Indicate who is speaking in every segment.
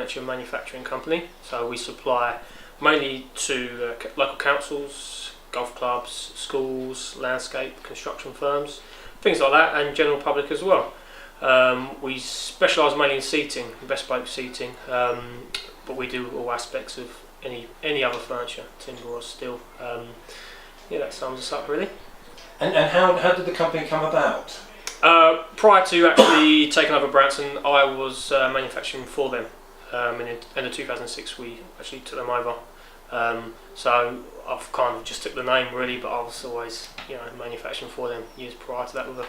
Speaker 1: furniture manufacturing company. So we supply mainly to local councils, golf clubs, schools, landscape construction firms, things like that, and general public as well. We specialise mainly in seating, bespoke seating, but we do all aspects of any other furniture, timber or steel. That sums us up really.
Speaker 2: And how did the company come about?
Speaker 1: Prior to actually taking over Branson, I was manufacturing for them. In the end of 2006, we actually took them over. So I've kind of just took the name really, but I was always manufacturing for them years prior to that with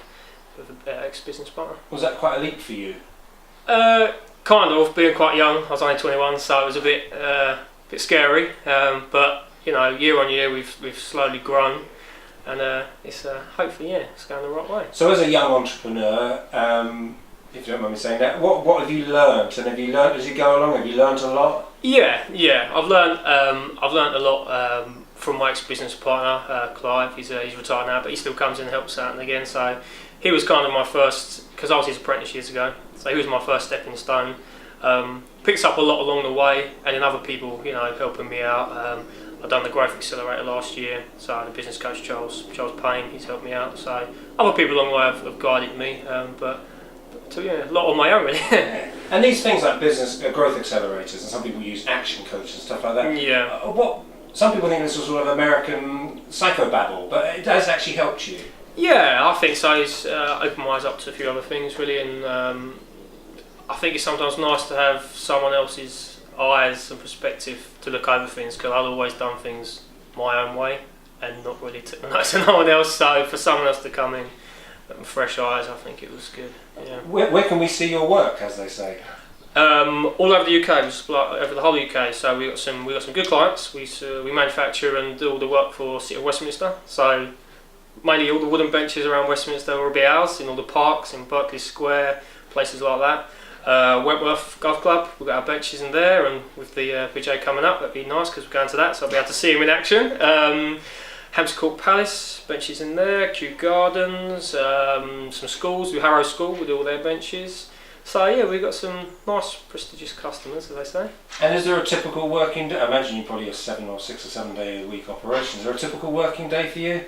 Speaker 1: a ex-business partner.
Speaker 2: Was that quite a leap for you?
Speaker 1: Kind of, being quite young. I was only 21, so it was a bit scary. But year on year, we've slowly grown. And it's hopefully, it's going the right way.
Speaker 2: So as a young entrepreneur, if you don't mind me saying that, what have you learnt? And have you learnt as you go along? Have you learnt a lot? Yeah.
Speaker 1: I've learnt a lot from my ex-business partner, Clive. He's retired now, but he still comes in and helps out and again. So he was kind of my first, because I was his apprentice years ago. So he was my first stepping stone. Picks up a lot along the way, and then other people, helping me out. I've done the Growth Accelerator last year, so the business coach Charles Payne, he's helped me out. So other people along the way have guided me, but a lot on my own really.
Speaker 2: And these things like business growth accelerators, and some people use action coach and stuff like that.
Speaker 1: Yeah.
Speaker 2: Some people think this was sort of American psychobabble, but it has actually helped you.
Speaker 1: Yeah, I think so. It's opened my eyes up to a few other things really, and I think it's sometimes nice to have someone else's eyes and perspective to look over things, because I've always done things my own way and not really took the notes of no one else. So for someone else to come in with fresh eyes, I think it was good. Yeah.
Speaker 2: Where can we see your work, as they say?
Speaker 1: All over the UK, we supply over the whole UK. So we got some good clients. We manufacture and do all the work for City of Westminster. So mainly all the wooden benches around Westminster will be ours, in all the parks in Berkeley Square, places like that. Wentworth Golf Club, we've got our benches in there, and with the PJ coming up, that'd be nice because we're going to that, so I'll be able to see him in action. Hampton Court Palace, benches in there, Kew Gardens, some schools, Harrow School, we do all their benches. So we've got some nice prestigious customers, as they say.
Speaker 2: And is there a typical working day? I imagine you probably have 6 or 7 day a week operations. Is there a typical working day for you?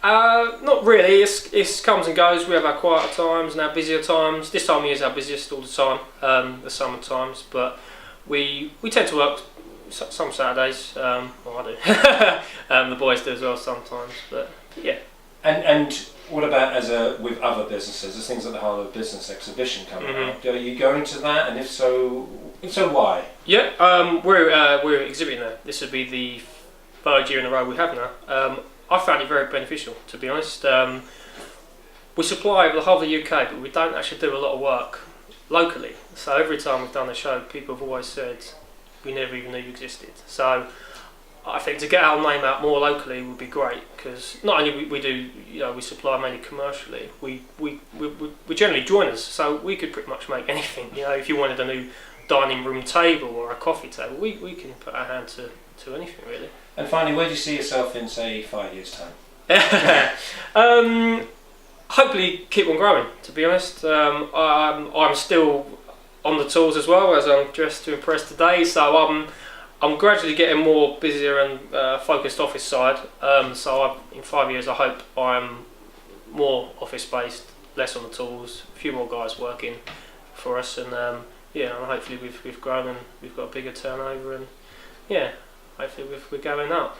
Speaker 1: Not really. It comes and goes. We have our quieter times and our busier times. This time of year is our busiest all the time, the summer times. But we tend to work some Saturdays. Well, I do. The boys do as well sometimes. But yeah. And
Speaker 2: what about with other businesses? There's things like the Harlow Business Exhibition coming up. Are you going to that? And if so, why?
Speaker 1: Yeah, we're exhibiting there. This would be the 3rd year in a row we have now. I found it very beneficial, to be honest. We supply over the whole of the UK, but we don't actually do a lot of work locally. So every time we've done a show, people have always said, we never even knew you existed. So I think to get our name out more locally would be great, because not only we do, we supply mainly commercially, we generally joiners, so we could pretty much make anything. If you wanted a new dining room table or a coffee table, we can put our hand to anything really.
Speaker 2: And finally, where do you see yourself in, say, 5 years' time?
Speaker 1: Hopefully keep on growing, to be honest. I'm still on the tools as well, as I'm dressed to impress today, so I'm gradually getting more busier and focused office side. So in 5 years I hope I'm more office based, less on the tools, a few more guys working for us, and and hopefully we've grown and we've got a bigger turnover, and hopefully we're going up.